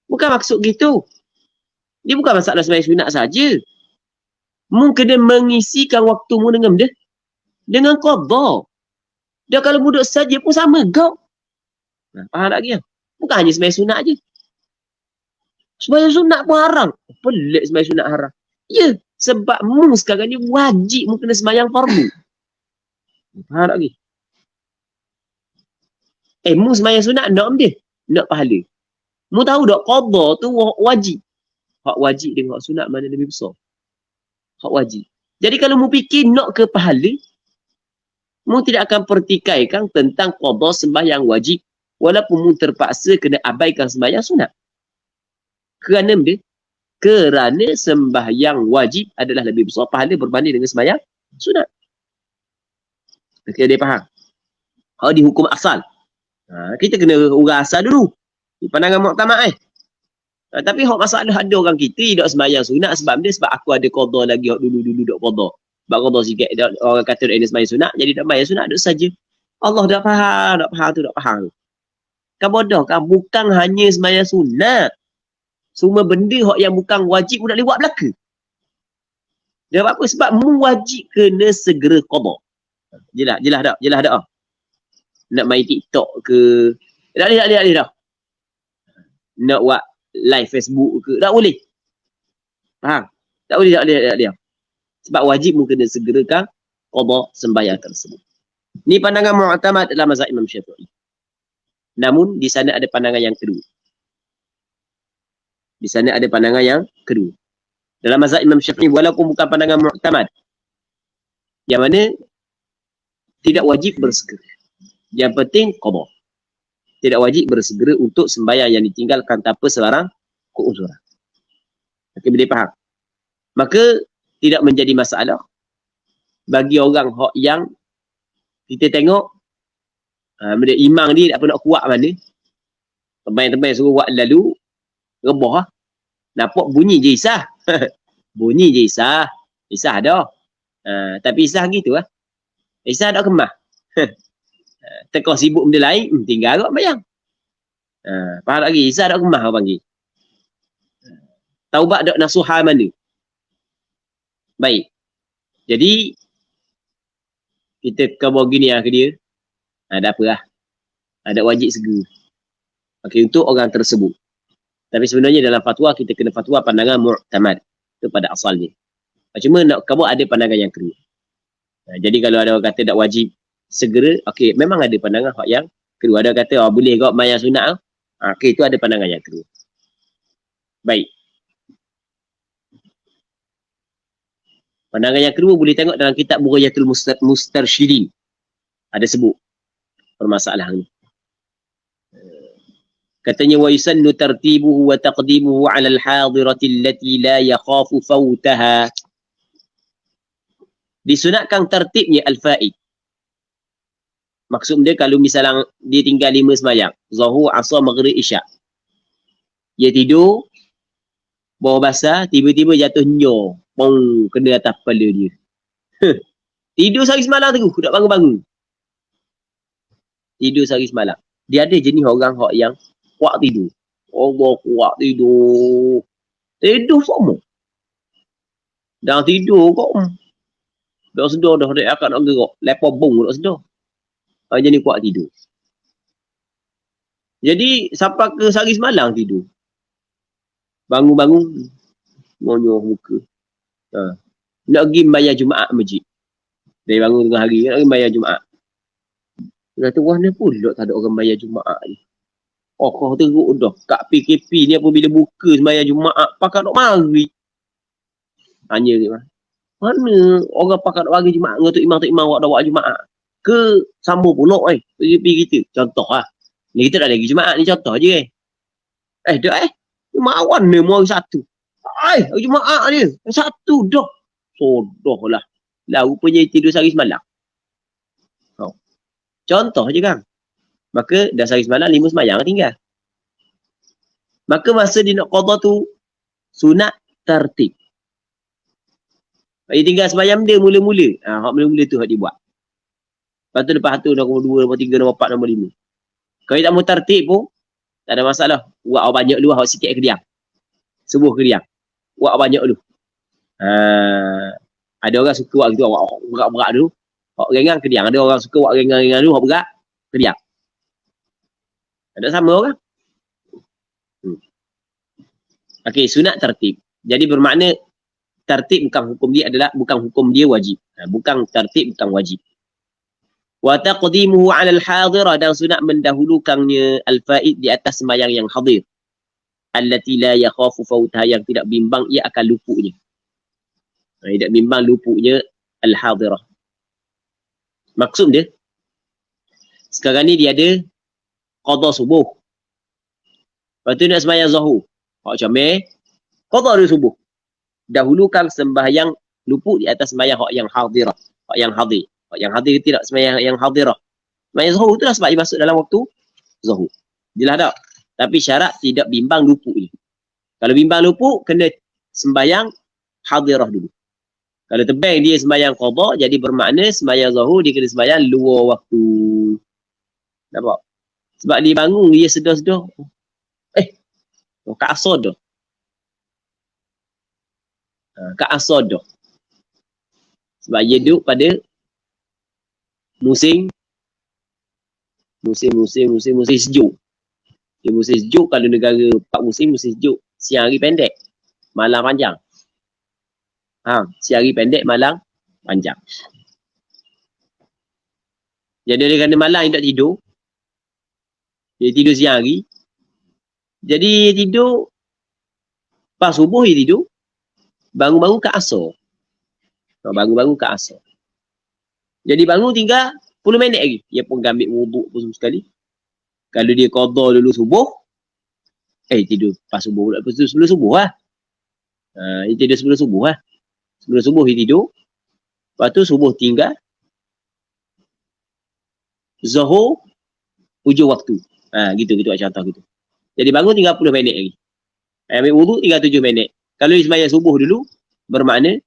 Bukan maksud gitu. Dia bukan masalah sembahyang sunat saja. Mu kena mengisikan waktumu dengan qada. Dan kalau mu duduk saja pun sama kau. Faham tak dia? Bukan hanya sembahyang sunat je. Sembahyang sunat pun haram. Pelik sembahyang sunat haram. Ya, sebab mu sekarang ni wajib mu kena sembahyang fardu. Faham tak lagi? Mu sembahyang sunat nak dia? Nak pahala. Mu tahu tak qada tu wajib. Hak wajib dengan hak sunat mana lebih besar? Hak wajib. Jadi kalau mu fikir nak ke pahala, mu tidak akan pertikaikan tentang qada sembahyang wajib walaupun mu terpaksa kena abaikan sembahyang sunat. Kerana dia kerana sembahyang wajib adalah lebih besar pahala berbanding dengan sembahyang sunat. Okey, dia faham? Kalau di hukum asal, kita kena urang asal dulu. Di pandangan muktamad tapi hak masalah ada orang kita tak sembahyang sunat sebab dia sebab aku ada qada lagi hak dulu-dulu dok qada. Sebab qada sikit orang kata dia sembahyang sunat jadi tak sembahyang sunat duk saja. Allah dah faham tu tak faham. Kan bodoh kan bukan hanya sembahyang sunat. Semua benda hak yang bukan wajib pun nak lewat belaka. Dia apa? Sebab mu wajib kena segera qada. Jelas tak? Nak main TikTok ke? Tak boleh dah. Nak buat live Facebook ke? Tak boleh. Faham? Tak boleh. Sebab wajib mu kena segerakan qada sembahyang tersebut. Ni pandangan mu'tamad dalam mazhab Imam Syafi'i. Namun di sana ada pandangan yang kedua. Dalam mazhab Imam Syafi'i walaupun bukan pandangan mu'tamad, yang mana tidak wajib bersegera. Yang penting qada. Tidak wajib bersegera untuk sembahyang yang ditinggalkan tanpa selarang keuzuran. Okey, boleh faham? Maka tidak menjadi masalah bagi orang hak yang kita tengok imam ni tak apa nak kuat mana. Tembang-tembang suruh buat lalu rebah. Nampak bunyi je isah. Bunyi je isah. Isah dah. Tapi isah gitu lah. Isah tak kemah. Tekau sibuk benda lain, tinggal agak bayang. Faham lagi? Isah tak kemah orang panggil. Taubat tak nasuhah mana? Baik. Jadi, kita kau gini lah ke dia. Tak apa lah. Ada wajib segera. Okey, untuk orang tersebut. Tapi sebenarnya dalam fatwa, kita kena fatwa pandangan mu'tamad. Itu pada asalnya. Cuma nak kamu ada pandangan yang kedua. Jadi kalau ada orang kata tak wajib segera, okey, memang ada pandangan hak yang kedua. Ada kata, boleh kau mayang sunat. Okey, itu ada pandangan yang kedua. Baik. Pandangan yang kedua boleh tengok dalam kitab Bughayatul Mustarsyidin. Ada sebut permasalahan ni. Katanya wa yusannu tartibuhu wa taqdimuhu 'ala al-hadirati allati la yakhafu fawtaha. Disunatkan tertibnya al-fa'id. Maksud dia kalau misalnya dia tinggal 5 sembahyang, Zuhur, Asar, Maghrib, Isyak. Dia tidur bawah basah, tiba-tiba jatuh nyor. Pong, kena atas kepala dia. Tidur sehari semalam terus, tak bangun-bangun. Tidur sehari semalam. Dia ada jenis orang yang kuat tidur. Allah kuat tidur. Tidur semua. Dah tidur kok. Dah sedar dah, dia akan nak gerak. Lepas bong tak sedar. Jenis kuat tidur. Jadi, sampai ke sehari semalam tidur. Bangun-bangun. Ngonyoh muka. Nak pergi bayar Jumaat masjid. Dari bangun tengah hari, nak pergi bayar Jumaat. Dia kata, wah ni pula tak ada orang bayar Jumaat ni. Kau teruk dah. Kat PKP ni apabila buka sembahyang Jumaat, pakat nak mari. Tanya dia, mana orang pakat nak mari Jumaat dengan Tok Imam awak dah buat Jumaat? Ke sama pula PKP kita? Contoh lah. Ni kita dah lagi Jumaat ni contoh je dah Jumaat warna mau satu. Jumaat dia. Satu dah. Sodoh lah. Rupanya tidur sehari semalam. Contoh je kan. Maka dah sehari semalam 5 sembahyang tinggal. Maka masa dia nak qada tu sunat tertib. Dia tinggal sembahyang dia mula-mula. Hak mula-mula tu hak dia buat. Lepas tu lepas 1, nombor 2, nombor 3, nombor 4, nombor 5. Kalau dia tak mau tertib pun tak ada masalah. Buat banyak dulu, hak sikit ke diam. Subuh ke diam. Buat banyak dulu. Ada orang suka buat gitu, buat berat-berat dulu. Hak ringan ke diam. Ada orang suka buat ringan-ringan dulu, hak berat ke diam. Ada sama orang. Okey, sunat tertib. Jadi bermakna tertib bukan hukum dia wajib. Bukan tertib, bukan wajib. Wa taqdimuhu 'ala al-hadirah, dan sunat mendahulukannya al-faid di atas sembahyang yang hadir. allati la yakhafu fautaha, yang tidak bimbang ia akan luputnya. Tidak bimbang luputnya al-hadirah. Maksud dia, sekarang ni dia ada qada subuh. Lepas tu nak sembahyang zuhur. Hak comel, qada dia subuh. Dahulukan sembahyang luput di atas sembahyang hak yang hadirah. Hak yang hadir. Hak yang hadir tidak sembahyang yang hadirah. Sembahyang zuhur tu lah sebab dia masuk dalam waktu zuhur. Jelas tak? Tapi syarat tidak bimbang luput ni. Kalau bimbang luput, kena sembahyang hadirah dulu. Kalau tebang dia sembahyang qada, jadi bermakna sembahyang zuhur dia kena sembahyang luar waktu. Nampak? Sebab dia bangun, dia sedar-sedar. Kat asar dah. Kat asar dah. Sebab dia duduk pada musim sejuk. Dia musim sejuk, kalau negara 4 musim sejuk. Siang hari pendek, malam panjang. Siang hari pendek, malam panjang. Jadi dia kena malam dia tak tidur. Dia tidur siang hari. Jadi dia tidur, pas subuh dia tidur, bangun-bangun ke asar. Bangun-bangun ke asar. Jadi bangun tinggal 10 minit lagi. Dia pun ambil wuduk pun sekali. Kalau dia qada dulu subuh, tidur pas subuh. Lepas tu sebelum subuh lah. Dia tidur sebelum subuh lah. Sebelum subuh dia tidur. Lepas tu subuh tinggal. Zuhur, hujung waktu. Gitu contoh gitu. Jadi bangun tinggal 10 minit lagi. Ambil wuduk tinggal 7 minit. Kalau dia sembahyang subuh dulu, bermakna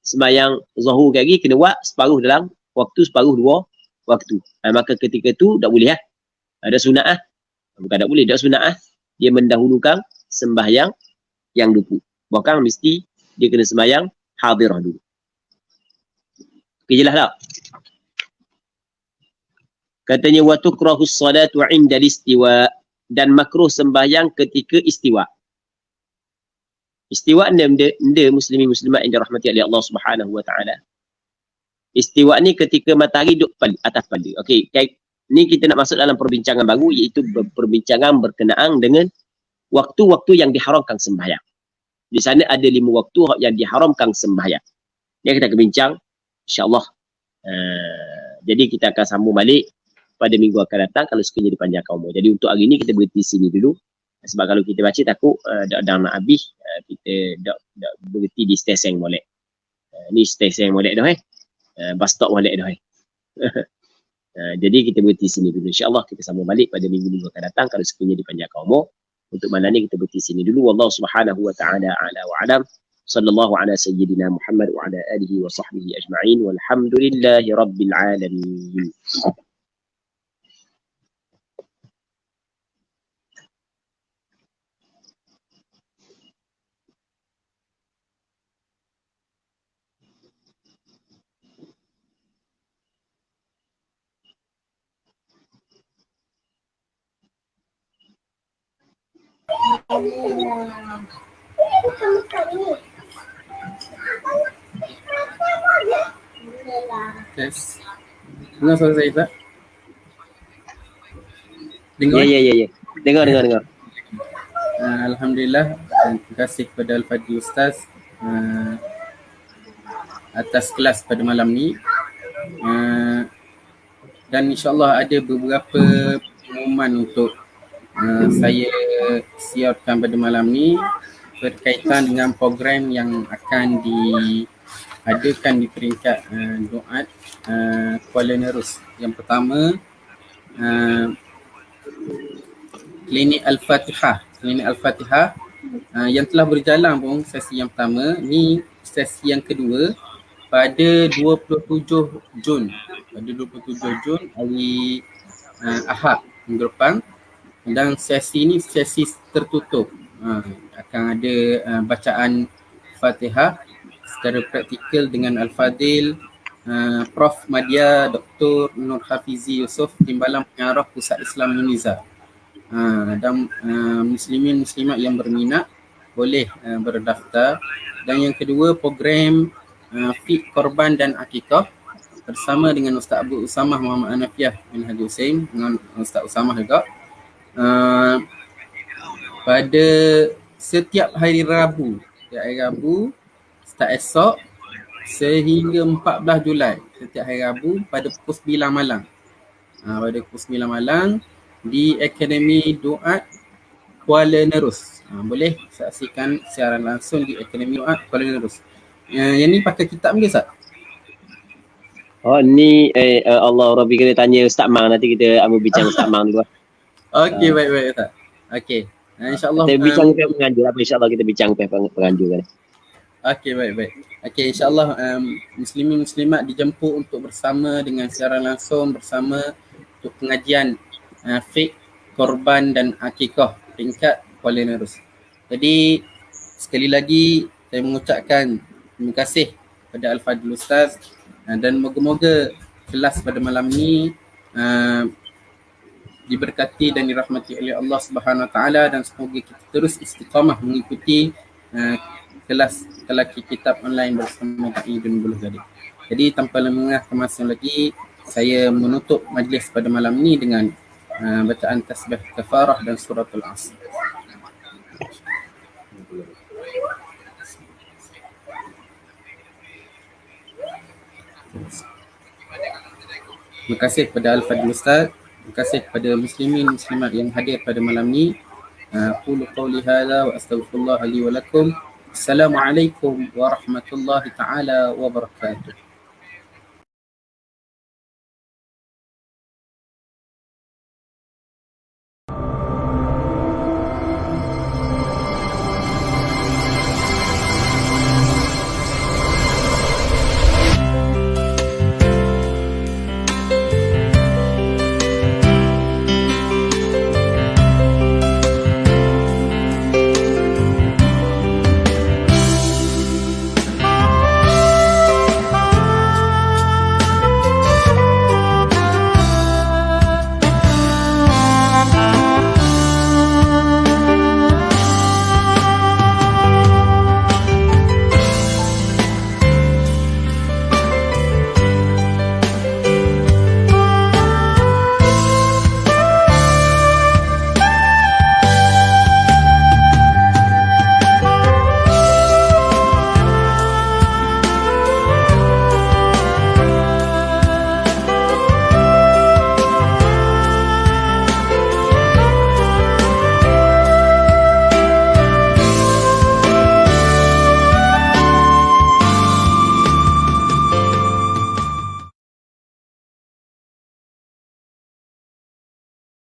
sembahyang zuhur lagi kena buat separuh dalam waktu, separuh dua waktu. Maka ketika tu tak boleh lah. Ada sunat lah. Bukan tak boleh, tak sunat lah. Dia mendahulukan sembahyang yang luput. Bahkan mesti dia kena sembahyang hadirah dulu. Okay, jelas tak? Katanya wa tukrahus salatu 'inda al-istiwa, dan makruh sembahyang ketika istiwa. Istiwa ni benda muslimin muslimat yang dirahmati oleh Allah Subhanahu wa taala. Istiwa ni ketika matahari duduk atas pada. Okey, ni kita nak masuk dalam perbincangan baru, iaitu perbincangan berkenaan dengan waktu-waktu yang diharamkan sembahyang. Di sana ada 5 waktu yang diharamkan sembahyang. Ni kita akan bincang insya-Allah. Jadi kita akan sambung balik pada minggu akan datang kalau sekiranya dipanjangkan umur. Jadi untuk hari ni kita berhenti sini dulu. Sebab kalau kita baca takut dah nak habis, kita dah berhenti di stesen molek. Ni stesen molek dah bus stop molek dah jadi kita berhenti sini dulu. InsyaAllah kita sambung balik pada minggu-minggu akan datang kalau sekiranya dipanjangkan umur. Untuk malam ni kita berhenti sini dulu. Wallahu subhanahu wa ta'ala a'la wa a'lam. Sallallahu ala sayyidina Muhammad wa ala alihi wa sahbihi ajma'in. Walhamdulillahi rabbil alamin. Yes. Dengar suara saya tak? Dengar? Ya. Dengar. Alhamdulillah. Terima kasih kepada Al-Fadhil Ustaz atas kelas pada malam ni. Dan insyaAllah ada beberapa pengumuman untuk saya siarkan pada malam ni berkaitan dengan program yang akan diadakan di peringkat Doat Kuala Nerus. Yang pertama, Klinik Al-Fatihah. Klinik Al-Fatihah yang telah berjalan pun sesi yang pertama, ni sesi yang kedua pada 27 Jun. Pada 27 Jun hari Ahad minggu depan. Dan sesi ni sesi tertutup. Akan ada bacaan Fatihah secara praktikal dengan Al-Fadhil Prof. Madya Dr. Nur Hafizi Yusof, Timbalan Pengarah Pusat Islam Uniza. Dan muslimin muslimat yang berminat boleh berdaftar. Dan yang kedua, program Fiqh Korban dan Akikah bersama dengan Ustaz Abu Usamah Muhammad Anafiah bin Haji Hussein, dengan Ustaz Usamah juga. pada setiap hari Rabu, start esok sehingga 14 Julai, setiap hari Rabu pada pukul 9 malam. Pada pukul 9 malam di Akademi Duat Kuala Nerus. Boleh saksikan siaran langsung di Akademi Duat Kuala Nerus. Yang ni pakai kitab ke Ustaz? Oh ni Allah Rabbi kena tanya Ustaz Mang, nanti kita ambil bincang Ustaz Mang dulu. Okey, baik Ustaz. Okey. InsyaAllah Kita bincang pihak penganjur apa, insyaAllah kita bincang pihak penganjur kan. Okey, baik. Okey, insyaAllah muslimin muslimat dijemput untuk bersama dengan siaran langsung bersama untuk pengajian fiqh, korban dan akikah tingkat Kuala Nerus. Jadi sekali lagi saya mengucapkan terima kasih kepada Al-Fadhil Ustaz dan moga-moga kelas pada malam ni diberkati dan dirahmati oleh Allah Subhanahu Wa Taala, dan semoga kita terus istiqamah mengikuti kelas telaki kitab online bersama Dai Ibn Gading. Jadi tanpa lengah masa lagi, saya menutup majlis pada malam ni dengan bacaan tasbih kafarah dan suratul Asr. Terima kasih kepada Al-Fadhil Ustaz. Terima kasih kepada muslimin muslimat yang hadir pada malam ni. Qulu qawli hadza wa astaghfirullah li wa lakum. Assalamualaikum warahmatullahi taala wabarakatuh.